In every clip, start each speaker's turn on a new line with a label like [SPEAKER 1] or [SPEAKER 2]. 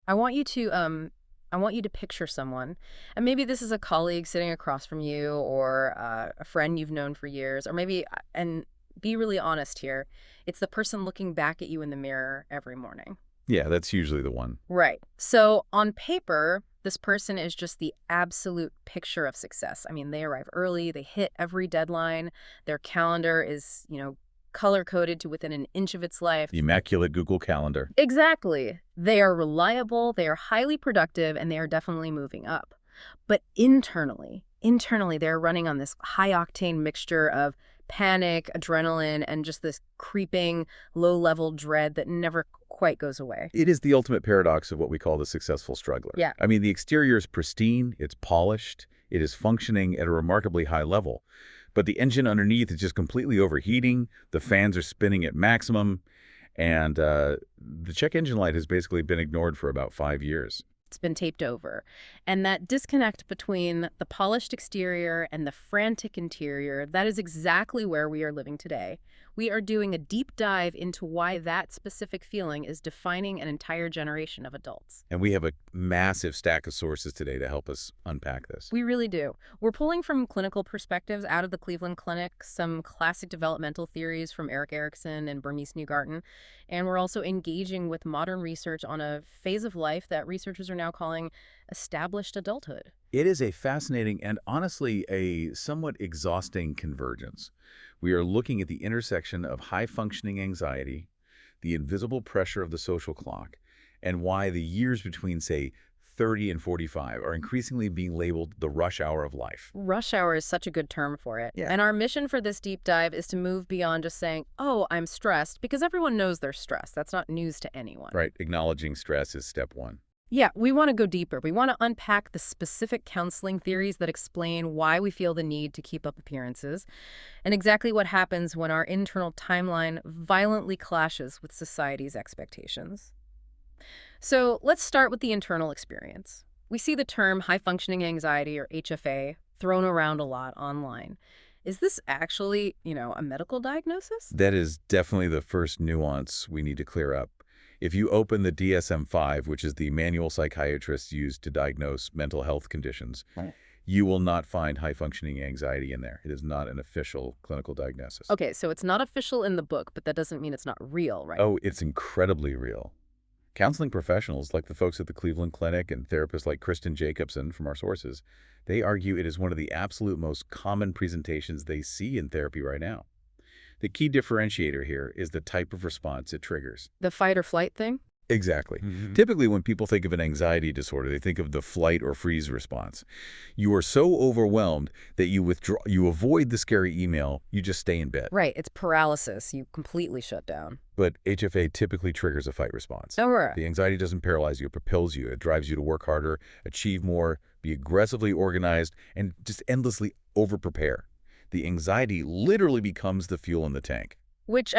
[SPEAKER 1] I want you to picture someone, and maybe this is a colleague sitting across from you, or a friend you've known for years, or maybe, and be really honest here, it's the person looking back at you in the mirror every morning.
[SPEAKER 2] Yeah, that's usually the one.
[SPEAKER 1] Right. So on paper, this person is just the absolute picture of success. I mean, they arrive early, they hit every deadline, their calendar is, color coded to within an inch of its life.
[SPEAKER 2] The immaculate Google Calendar.
[SPEAKER 1] Exactly. They are reliable, they are highly productive, and they are definitely moving up. But internally, they're running on this high octane mixture of panic, adrenaline, and just this creeping low level dread that never quite goes away.
[SPEAKER 2] It is the ultimate paradox of what we call the successful struggler.
[SPEAKER 1] Yeah.
[SPEAKER 2] I mean, the exterior is pristine, it's polished, it is functioning at a remarkably high level. But the engine underneath is just completely overheating, the fans are spinning at maximum, and the check engine light has basically been ignored for about 5 years.
[SPEAKER 1] It's been taped over. And that disconnect between the polished exterior and the frantic interior, that is exactly where we are living today. We are doing a deep dive into why that specific feeling is defining an entire generation of adults.
[SPEAKER 2] And we have a massive stack of sources today to help us unpack this.
[SPEAKER 1] We really do. We're pulling from clinical perspectives out of the Cleveland Clinic, some classic developmental theories from Eric Erikson and Bernice Newgarten, and we're also engaging with modern research on a phase of life that researchers are now calling established adulthood.
[SPEAKER 2] It is a fascinating and honestly a somewhat exhausting convergence. We are looking at the intersection of high-functioning anxiety, the invisible pressure of the social clock, and why the years between, say, 30 and 45 are increasingly being labeled the rush hour of life.
[SPEAKER 1] Rush hour is such a good term for it.
[SPEAKER 2] Yeah.
[SPEAKER 1] And our mission for this deep dive is to move beyond just saying, oh, I'm stressed, because everyone knows they're stressed. That's not news to anyone.
[SPEAKER 2] Right. Acknowledging stress is step one.
[SPEAKER 1] Yeah, we want to go deeper. We want to unpack the specific counseling theories that explain why we feel the need to keep up appearances and exactly what happens when our internal timeline violently clashes with society's expectations. So let's start with the internal experience. We see the term high-functioning anxiety, or HFA, thrown around a lot online. Is this actually, a medical diagnosis?
[SPEAKER 2] That is definitely the first nuance we need to clear up. If you open the DSM-5, which is the manual psychiatrists use to diagnose mental health conditions,
[SPEAKER 1] Right.
[SPEAKER 2] you will not find high-functioning anxiety in there. It is not an official clinical diagnosis.
[SPEAKER 1] Okay, so it's not official in the book, but that doesn't mean it's not real, right?
[SPEAKER 2] Oh, it's incredibly real. Counseling professionals like the folks at the Cleveland Clinic and therapists like Kristen Jacobson from our sources, they argue it is one of the absolute most common presentations they see in therapy right now. The key differentiator here is the type of response it triggers.
[SPEAKER 1] The fight or flight thing?
[SPEAKER 2] Exactly. Typically, when people think of an anxiety disorder, they think of the flight or freeze response. You are so overwhelmed that you withdraw, you avoid the scary email, you just stay in bed.
[SPEAKER 1] Right, it's paralysis. You completely shut down.
[SPEAKER 2] But HFA typically triggers a fight response.
[SPEAKER 1] Oh, right.
[SPEAKER 2] The anxiety doesn't paralyze you, it propels you. It drives you to work harder, achieve more, be aggressively organized, and just endlessly over-prepare. The anxiety literally becomes the fuel in the tank.
[SPEAKER 1] Which,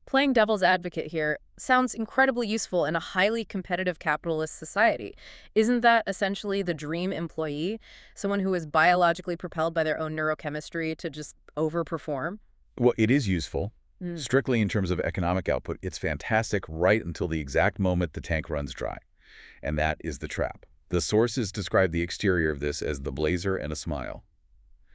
[SPEAKER 1] playing devil's advocate here, sounds incredibly useful in a highly competitive capitalist society. Isn't that essentially the dream employee? Someone who is biologically propelled by their own neurochemistry to just overperform?
[SPEAKER 2] Well, it is useful. Strictly in terms of economic output, it's fantastic right until the exact moment the tank runs dry. And that is the trap. The sources describe the exterior of this as the blazer and a smile.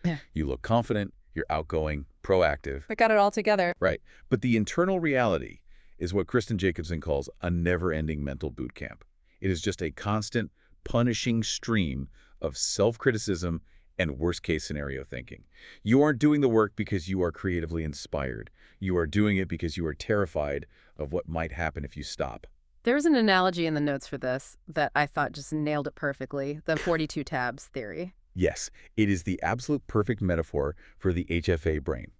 [SPEAKER 1] Yeah.
[SPEAKER 2] You look confident, you're outgoing, proactive.
[SPEAKER 1] I got it all together.
[SPEAKER 2] Right. But the internal reality is what Kristen Jacobson calls a never-ending mental boot camp. It is just a constant, punishing stream of self-criticism and worst-case scenario thinking. You aren't doing the work because you are creatively inspired. You are doing it because you are terrified of what might happen if you stop.
[SPEAKER 1] There's an analogy in the notes for this that I thought just nailed it perfectly, the 42 tabs theory.
[SPEAKER 2] Yes, it is the absolute perfect metaphor for the HFA brain.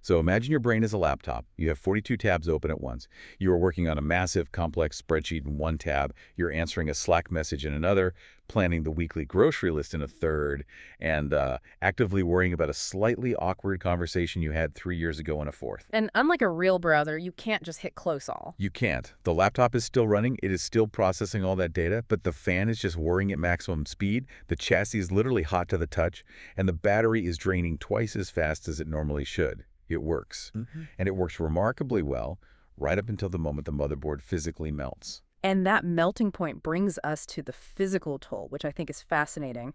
[SPEAKER 2] So imagine your brain is a laptop. You have 42 tabs open at once. You are working on a massive, complex spreadsheet in one tab. You're answering a Slack message in another, planning the weekly grocery list in a third, and actively worrying about a slightly awkward conversation you had 3 years ago in a fourth.
[SPEAKER 1] And unlike a real browser, you can't just hit close all.
[SPEAKER 2] You can't. The laptop is still running. It is still processing all that data, but the fan is just whirring at maximum speed. The chassis is literally hot to the touch, and the battery is draining twice as fast as it normally should. It works. And it works remarkably well right up until the moment the motherboard physically melts.
[SPEAKER 1] And that melting point brings us to the physical toll, which I think is fascinating.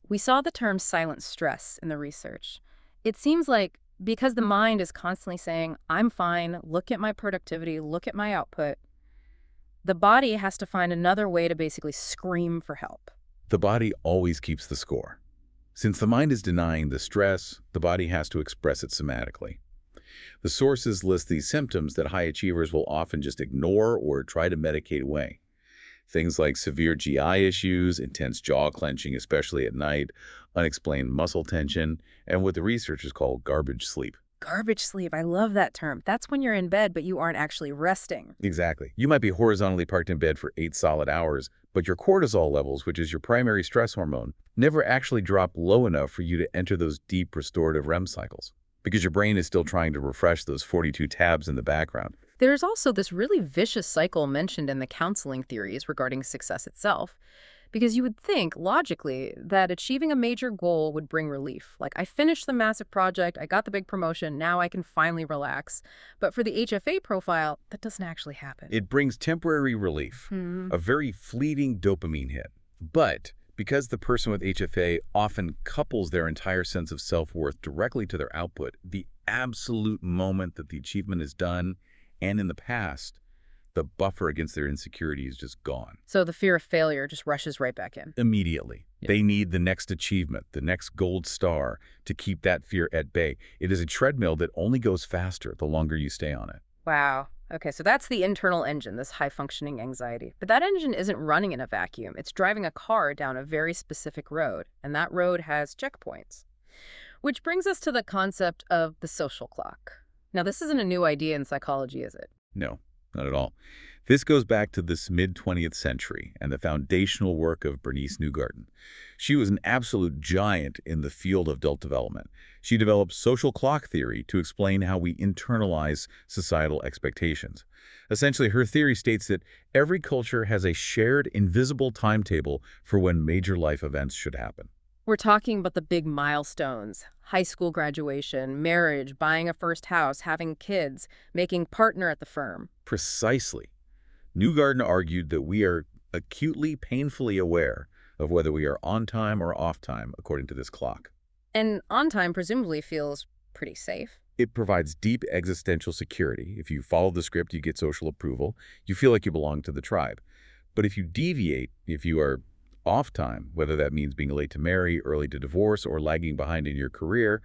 [SPEAKER 1] We saw the term silent stress in the research. It seems like because the mind is constantly saying, I'm fine, look at my productivity, look at my output, the body has to find another way to basically scream for help.
[SPEAKER 2] The body always keeps the score. Since the mind is denying the stress, the body has to express it somatically. The sources list these symptoms that high achievers will often just ignore or try to medicate away. Things like severe GI issues, intense jaw clenching, especially at night, unexplained muscle tension, and what the researchers call garbage sleep.
[SPEAKER 1] Garbage sleep, I love that term. That's when you're in bed, but you aren't actually resting.
[SPEAKER 2] Exactly. You might be horizontally parked in bed for 8 solid hours, but your cortisol levels, which is your primary stress hormone, never actually drop low enough for you to enter those deep restorative REM cycles, because your brain is still trying to refresh those 42 tabs in the background.
[SPEAKER 1] There's also this really vicious cycle mentioned in the counseling theories regarding success itself. Because you would think, logically, that achieving a major goal would bring relief. Like, I finished the massive project, I got the big promotion, now I can finally relax. But for the HFA profile, that doesn't actually happen.
[SPEAKER 2] It brings temporary relief, a very fleeting dopamine hit. But because the person with HFA often couples their entire sense of self-worth directly to their output, the absolute moment that the achievement is done, and in the past, the buffer against their insecurity is just gone.
[SPEAKER 1] So the fear of failure just rushes right back in.
[SPEAKER 2] Immediately.
[SPEAKER 1] Yeah.
[SPEAKER 2] They need the next achievement, the next gold star, to keep that fear at bay. It is a treadmill that only goes faster the longer you stay on it.
[SPEAKER 1] Wow. Okay, so that's the internal engine, this high-functioning anxiety. But that engine isn't running in a vacuum. It's driving a car down a very specific road, and that road has checkpoints. Which brings us to the concept of the social clock. Now, this isn't a new idea in psychology, is it?
[SPEAKER 2] No, not at all. This goes back to this mid-20th century and the foundational work of Bernice Newgarden. She was an absolute giant in the field of adult development. She developed social clock theory to explain how we internalize societal expectations. Essentially, her theory states that every culture has a shared invisible timetable for when major life events should happen.
[SPEAKER 1] We're talking about the big milestones: high school graduation, marriage, buying a first house, having kids, making partner at the firm.
[SPEAKER 2] Precisely. Newgarden argued that we are acutely, painfully aware of whether we are on time or off time, according to this clock.
[SPEAKER 1] And on time presumably feels pretty safe.
[SPEAKER 2] It provides deep existential security. If you follow the script, you get social approval. You feel like you belong to the tribe. But if you deviate, if you are off time, whether that means being late to marry, early to divorce, or lagging behind in your career,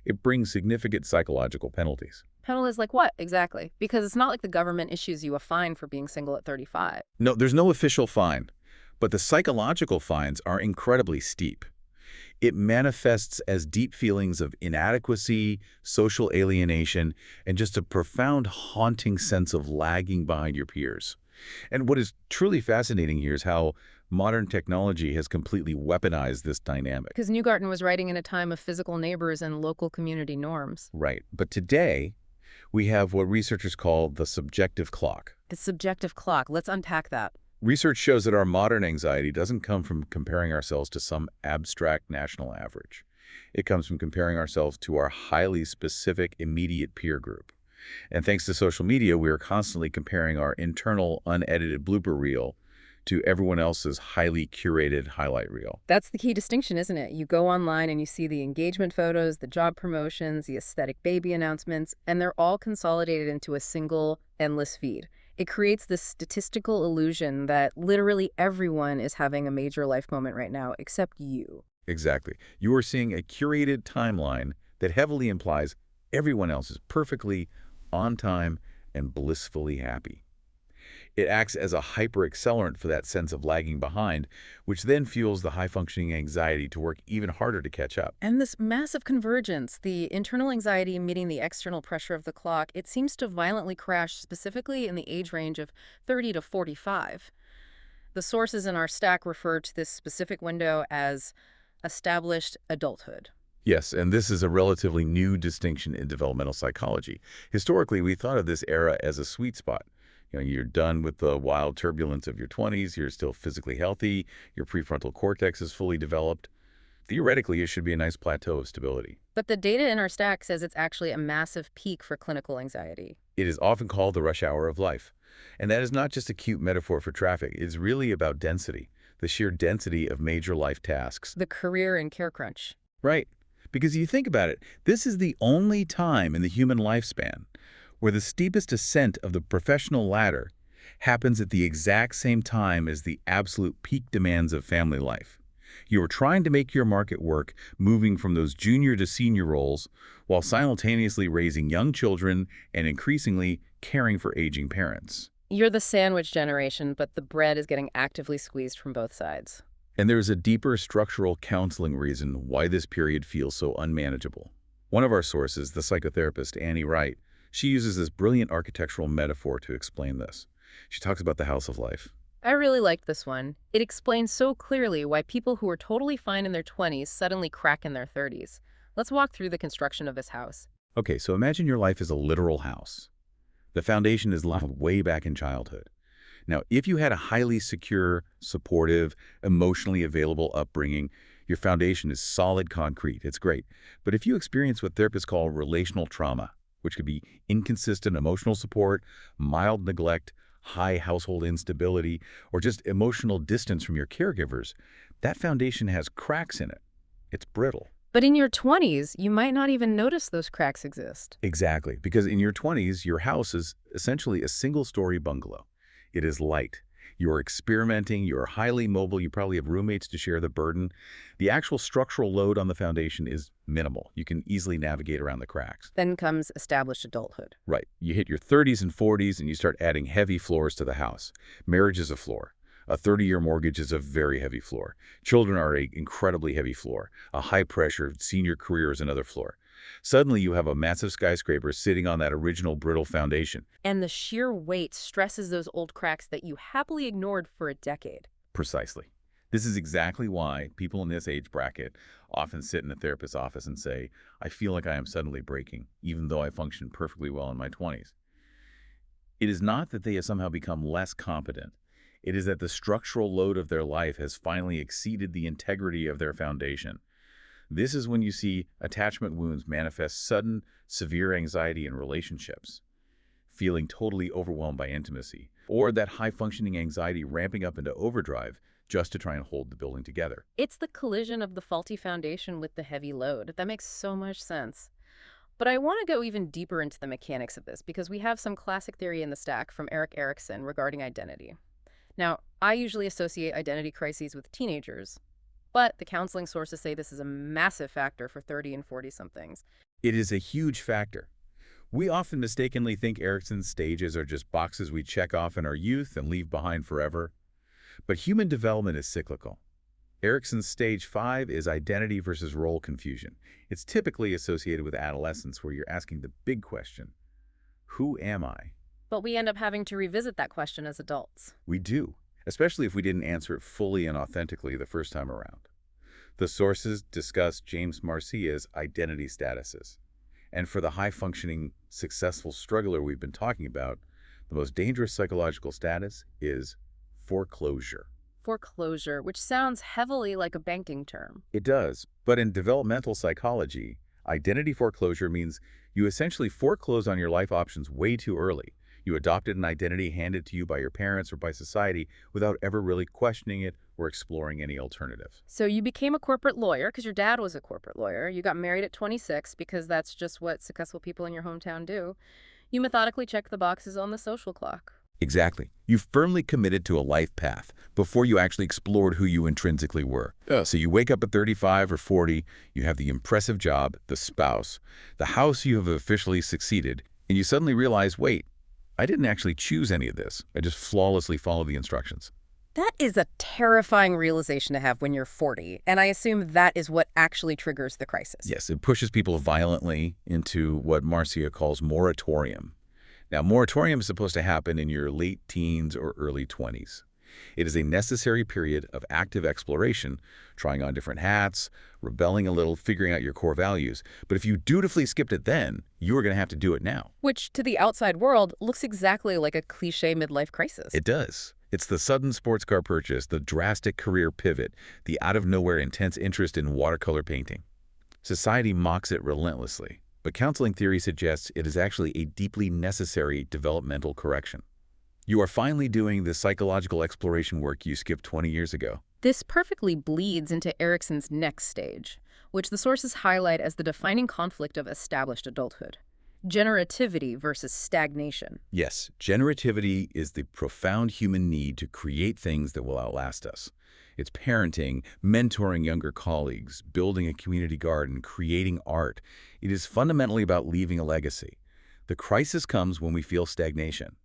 [SPEAKER 2] it brings significant psychological penalties.
[SPEAKER 1] Penalties like what, exactly? Because it's not like the government issues you a fine for being single at 35.
[SPEAKER 2] No, there's no official fine, but the psychological fines are incredibly steep. It manifests as deep feelings of inadequacy, social alienation, and just a profound haunting sense of lagging behind your peers. And what is truly fascinating here is how modern technology has completely weaponized this dynamic.
[SPEAKER 1] Because Newgarden was writing in a time of physical neighbors and local community norms.
[SPEAKER 2] Right. But today, we have what researchers call the subjective clock.
[SPEAKER 1] The subjective clock. Let's unpack that.
[SPEAKER 2] Research shows that our modern anxiety doesn't come from comparing ourselves to some abstract national average. It comes from comparing ourselves to our highly specific, immediate peer group. And thanks to social media, we are constantly comparing our internal, unedited blooper reel to everyone else's highly curated highlight reel.
[SPEAKER 1] That's the key distinction, isn't it? You go online and you see the engagement photos, the job promotions, the aesthetic baby announcements, and they're all consolidated into a single, endless feed. It creates this statistical illusion that literally everyone is having a major life moment right now, except you.
[SPEAKER 2] Exactly. You are seeing a curated timeline that heavily implies everyone else is perfectly on time and blissfully happy. It acts as a hyper-accelerant for that sense of lagging behind, which then fuels the high-functioning anxiety to work even harder to catch up.
[SPEAKER 1] And this massive convergence, the internal anxiety meeting the external pressure of the clock, it seems to violently crash specifically in the age range of 30 to 45. The sources in our stack refer to this specific window as established adulthood.
[SPEAKER 2] Yes, and this is a relatively new distinction in developmental psychology. Historically, we thought of this era as a sweet spot. You're done with the wild turbulence of your 20s, you're still physically healthy, your prefrontal cortex is fully developed. Theoretically, it should be a nice plateau of stability.
[SPEAKER 1] But the data in our stack says it's actually a massive peak for clinical anxiety.
[SPEAKER 2] It is often called the rush hour of life. And that is not just a cute metaphor for traffic. It's really about density, the sheer density of major life tasks.
[SPEAKER 1] The career and care crunch.
[SPEAKER 2] Right. Because you think about it, this is the only time in the human lifespan where the steepest ascent of the professional ladder happens at the exact same time as the absolute peak demands of family life. You are trying to make your market work, moving from those junior to senior roles while simultaneously raising young children and increasingly caring for aging parents.
[SPEAKER 1] You're the sandwich generation, but the bread is getting actively squeezed from both sides.
[SPEAKER 2] And there is a deeper structural counseling reason why this period feels so unmanageable. One of our sources, the psychotherapist Annie Wright, she uses this brilliant architectural metaphor to explain this. She talks about the house of life.
[SPEAKER 1] I really liked this one. It explains so clearly why people who are totally fine in their 20s suddenly crack in their 30s. Let's walk through the construction of this house.
[SPEAKER 2] Okay, so imagine your life is a literal house. The foundation is laid way back in childhood. Now, if you had a highly secure, supportive, emotionally available upbringing, your foundation is solid concrete. It's great. But if you experience what therapists call relational trauma, which could be inconsistent emotional support, mild neglect, high household instability, or just emotional distance from your caregivers, that foundation has cracks in it. It's brittle.
[SPEAKER 1] But in your 20s, you might not even notice those cracks exist.
[SPEAKER 2] Exactly, because in your 20s, your house is essentially a single-story bungalow. It is light. You're experimenting, you're highly mobile, you probably have roommates to share the burden. The actual structural load on the foundation is minimal. You can easily navigate around the cracks.
[SPEAKER 1] Then comes established adulthood.
[SPEAKER 2] Right. You hit your 30s and 40s and you start adding heavy floors to the house. Marriage is a floor. A 30-year mortgage is a very heavy floor. Children are an incredibly heavy floor. A high-pressure senior career is another floor. Suddenly, you have a massive skyscraper sitting on that original brittle foundation.
[SPEAKER 1] And the sheer weight stresses those old cracks that you happily ignored for a decade.
[SPEAKER 2] Precisely. This is exactly why people in this age bracket often sit in a therapist's office and say, I feel like I am suddenly breaking, even though I functioned perfectly well in my 20s. It is not that they have somehow become less competent. It is that the structural load of their life has finally exceeded the integrity of their foundation. This is when you see attachment wounds manifest sudden, severe anxiety in relationships, feeling totally overwhelmed by intimacy, or that high-functioning anxiety ramping up into overdrive just to try and hold the building together.
[SPEAKER 1] It's the collision of the faulty foundation with the heavy load. That makes so much sense. But I want to go even deeper into the mechanics of this because we have some classic theory in the stack from Erik Erikson regarding identity. Now, I usually associate identity crises with teenagers, but the counseling sources say this is a massive factor for 30 and 40-somethings.
[SPEAKER 2] It is a huge factor. We often mistakenly think Erikson's stages are just boxes we check off in our youth and leave behind forever. But human development is cyclical. Erikson's stage 5 is identity versus role confusion. It's typically associated with adolescence where you're asking the big question, who am I?
[SPEAKER 1] But we end up having to revisit that question as adults.
[SPEAKER 2] We do, especially if we didn't answer it fully and authentically the first time around. The sources discuss James Marcia's identity statuses. And for the high-functioning, successful struggler we've been talking about, the most dangerous psychological status is foreclosure.
[SPEAKER 1] Foreclosure, which sounds heavily like a banking term.
[SPEAKER 2] It does, but in developmental psychology, identity foreclosure means you essentially foreclose on your life options way too early. You adopted an identity handed to you by your parents or by society without ever really questioning it or exploring any alternative.
[SPEAKER 1] So you became a corporate lawyer because your dad was a corporate lawyer. You got married at 26 because that's just what successful people in your hometown do. You methodically checked the boxes on the social clock.
[SPEAKER 2] Exactly. You firmly committed to a life path before you actually explored who you intrinsically were. So you wake up at 35 or 40, you have the impressive job, the spouse, the house you have officially succeeded, and you suddenly realize, wait, I didn't actually choose any of this. I just flawlessly followed the instructions.
[SPEAKER 1] That is a terrifying realization to have when you're 40, and I assume that is what actually triggers the crisis.
[SPEAKER 2] Yes, it pushes people violently into what Marcia calls moratorium. Now, moratorium is supposed to happen in your late teens or early 20s. It is a necessary period of active exploration, trying on different hats, rebelling a little, figuring out your core values. But if you dutifully skipped it then, you are going to have to do it now.
[SPEAKER 1] Which, to the outside world, looks exactly like a cliché midlife crisis.
[SPEAKER 2] It does. It's the sudden sports car purchase, the drastic career pivot, the out-of-nowhere intense interest in watercolor painting. Society mocks it relentlessly, but counseling theory suggests it is actually a deeply necessary developmental correction. You are finally doing the psychological exploration work you skipped 20 years ago.
[SPEAKER 1] This perfectly bleeds into Erickson's next stage, which the sources highlight as the defining conflict of established adulthood: generativity versus stagnation.
[SPEAKER 2] Yes, generativity is the profound human need to create things that will outlast us. It's parenting, mentoring younger colleagues, building a community garden, creating art. It is fundamentally about leaving a legacy. The crisis comes when we feel stagnation.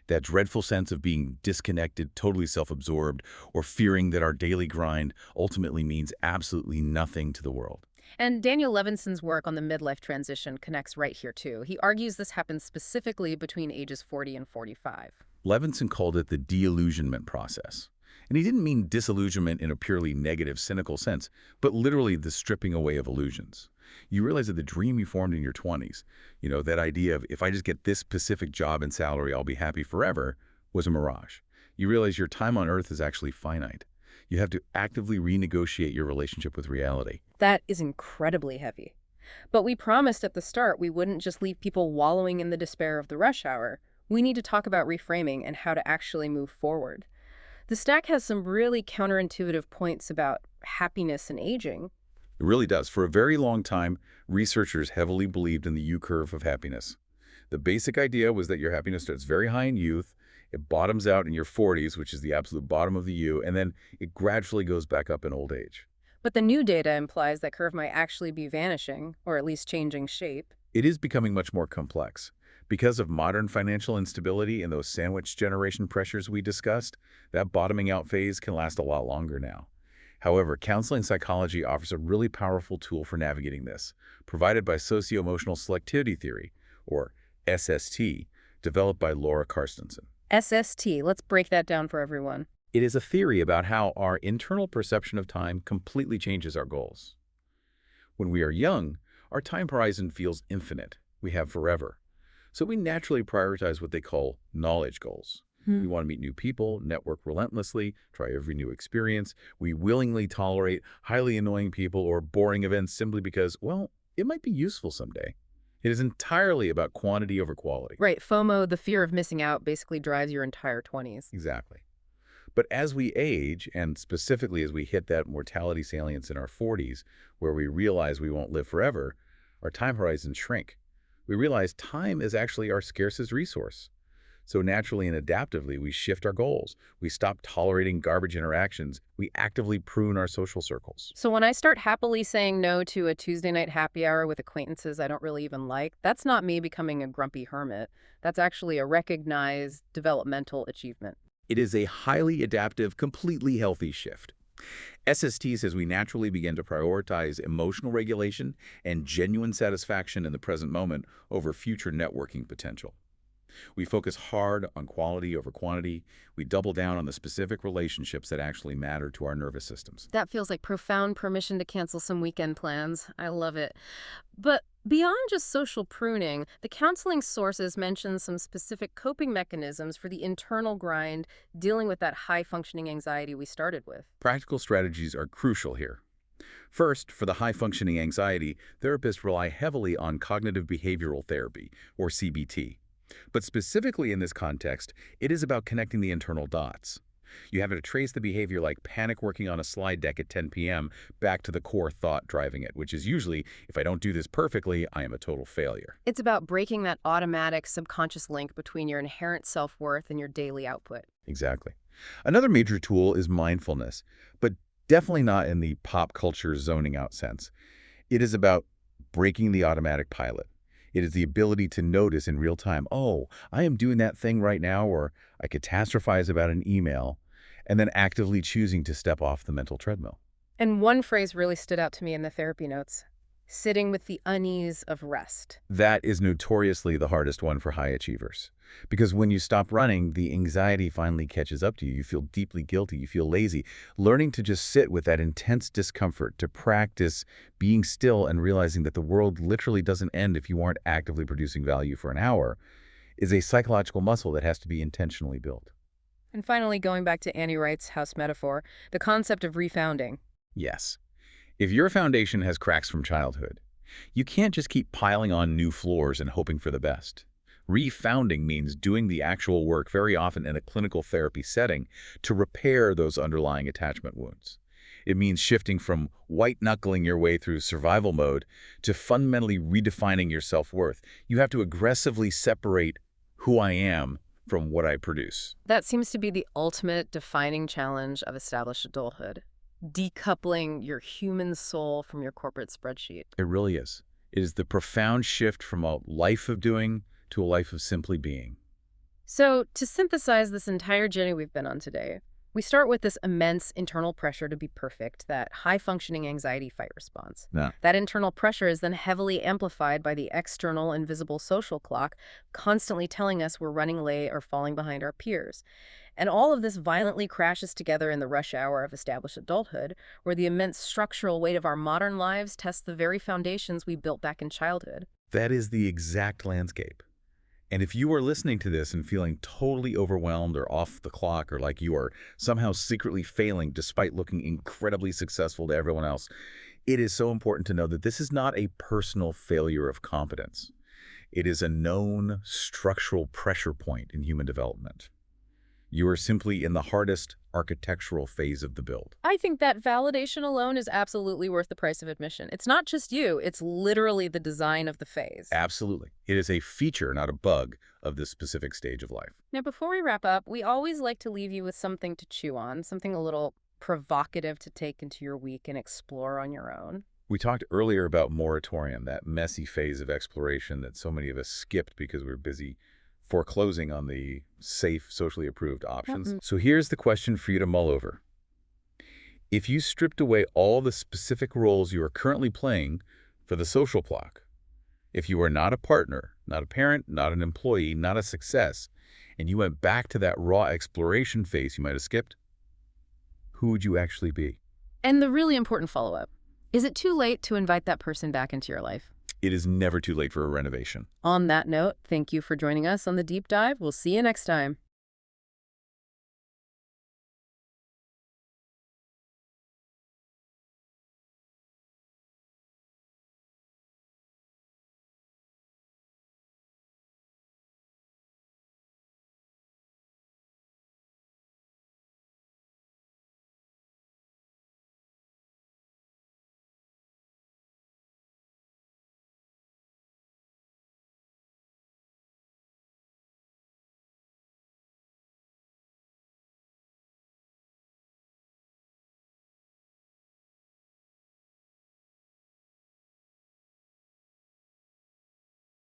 [SPEAKER 2] That dreadful sense of being disconnected, totally self-absorbed, or fearing that our daily grind ultimately means absolutely nothing to the world.
[SPEAKER 1] And Daniel Levinson's work on the midlife transition connects right here, too. He argues this happens specifically between ages 40 and 45.
[SPEAKER 2] Levinson called it the de-illusionment process. And he didn't mean disillusionment in a purely negative, cynical sense, but literally the stripping away of illusions. You realize that the dream you formed in your 20s, that idea of if I just get this specific job and salary, I'll be happy forever, was a mirage. You realize your time on Earth is actually finite. You have to actively renegotiate your relationship with reality.
[SPEAKER 1] That is incredibly heavy. But we promised at the start we wouldn't just leave people wallowing in the despair of the rush hour. We need to talk about reframing and how to actually move forward. The stack has some really counterintuitive points about happiness and aging.
[SPEAKER 2] It really does. For a very long time, researchers heavily believed in the U-curve of happiness. The basic idea was that your happiness starts very high in youth, it bottoms out in your 40s, which is the absolute bottom of the U, and then it gradually goes back up in old age.
[SPEAKER 1] But the new data implies that curve might actually be vanishing, or at least changing shape.
[SPEAKER 2] It is becoming much more complex. Because of modern financial instability and those sandwich generation pressures we discussed, that bottoming out phase can last a lot longer now. However, counseling psychology offers a really powerful tool for navigating this, provided by socio-emotional selectivity theory, or SST, developed by Laura Carstensen.
[SPEAKER 1] SST, let's break that down for everyone.
[SPEAKER 2] It is a theory about how our internal perception of time completely changes our goals. When we are young, our time horizon feels infinite. We have forever. So we naturally prioritize what they call knowledge goals. We want to meet new people, network relentlessly, try every new experience. We willingly tolerate highly annoying people or boring events simply because, well, it might be useful someday. It is entirely about quantity over quality.
[SPEAKER 1] Right, FOMO, the fear of missing out, basically drives your entire 20s.
[SPEAKER 2] Exactly. But as we age, and specifically as we hit that mortality salience in our 40s, where we realize we won't live forever, our time horizons shrink. We realize time is actually our scarcest resource. So naturally and adaptively, we shift our goals. We stop tolerating garbage interactions. We actively prune our social circles.
[SPEAKER 1] So when I start happily saying no to a Tuesday night happy hour with acquaintances I don't really even like, that's not me becoming a grumpy hermit. That's actually a recognized developmental achievement.
[SPEAKER 2] It is a highly adaptive, completely healthy shift. SST says we naturally begin to prioritize emotional regulation and genuine satisfaction in the present moment over future networking potential. We focus hard on quality over quantity. We double down on the specific relationships that actually matter to our nervous systems.
[SPEAKER 1] That feels like profound permission to cancel some weekend plans. I love it. But beyond just social pruning, the counseling sources mention some specific coping mechanisms for the internal grind dealing with that high-functioning anxiety we started with.
[SPEAKER 2] Practical strategies are crucial here. First, for the high-functioning anxiety, therapists rely heavily on cognitive behavioral therapy, or CBT. But specifically in this context, it is about connecting the internal dots. You have to trace the behavior like panic working on a slide deck at 10 p.m. back to the core thought driving it, which is usually, if I don't do this perfectly, I am a total failure.
[SPEAKER 1] It's about breaking that automatic subconscious link between your inherent self-worth and your daily output.
[SPEAKER 2] Exactly. Another major tool is mindfulness, but definitely not in the pop culture zoning out sense. It is about breaking the automatic pilot. It is the ability to notice in real time, oh, I am doing that thing right now, or I catastrophize about an email, and then actively choosing to step off the mental treadmill.
[SPEAKER 1] And one phrase really stood out to me in the therapy notes: sitting with the unease of rest.
[SPEAKER 2] That is notoriously the hardest one for high achievers. Because when you stop running, the anxiety finally catches up to you. You feel deeply guilty. You feel lazy. Learning to just sit with that intense discomfort, to practice being still and realizing that the world literally doesn't end if you aren't actively producing value for an hour, is a psychological muscle that has to be intentionally built.
[SPEAKER 1] And finally, going back to Annie Wright's house metaphor, the concept of refounding.
[SPEAKER 2] Yes. If your foundation has cracks from childhood, you can't just keep piling on new floors and hoping for the best. Refounding means doing the actual work, very often in a clinical therapy setting, to repair those underlying attachment wounds. It means shifting from white-knuckling your way through survival mode to fundamentally redefining your self-worth. You have to aggressively separate who I am from what I produce.
[SPEAKER 1] That seems to be the ultimate defining challenge of established adulthood. Decoupling your human soul from your corporate spreadsheet.
[SPEAKER 2] It really is. It is the profound shift from a life of doing to a life of simply being.
[SPEAKER 1] So, to synthesize this entire journey we've been on today, we start with this immense internal pressure to be perfect, that high-functioning anxiety fight response.
[SPEAKER 2] Yeah.
[SPEAKER 1] That internal pressure is then heavily amplified by the external invisible social clock, constantly telling us we're running late or falling behind our peers. And all of this violently crashes together in the rush hour of established adulthood, where the immense structural weight of our modern lives tests the very foundations we built back in childhood.
[SPEAKER 2] That is the exact landscape. And if you are listening to this and feeling totally overwhelmed or off the clock, or like you are somehow secretly failing despite looking incredibly successful to everyone else, it is so important to know that this is not a personal failure of competence. It is a known structural pressure point in human development. You are simply in the hardest architectural phase of the build.
[SPEAKER 1] I think that validation alone is absolutely worth the price of admission. It's not just you, it's literally the design of the phase.
[SPEAKER 2] Absolutely. It is a feature, not a bug, of this specific stage of life.
[SPEAKER 1] Now, before we wrap up, we always like to leave you with something to chew on, something a little provocative to take into your week and explore on your own.
[SPEAKER 2] We talked earlier about moratorium, that messy phase of exploration that so many of us skipped because we're busy foreclosing on the safe, socially approved options. So here's the question for you to mull over. If you stripped away all the specific roles you are currently playing for the social clock, if you are not a partner, not a parent, not an employee, not a success, and you went back to that raw exploration phase you might have skipped, who would you actually be?
[SPEAKER 1] And the really important follow-up, is it too late to invite that person back into your life?
[SPEAKER 2] It is never too late for a renovation.
[SPEAKER 1] On that note, thank you for joining us on The Deep Dive. We'll see you next time.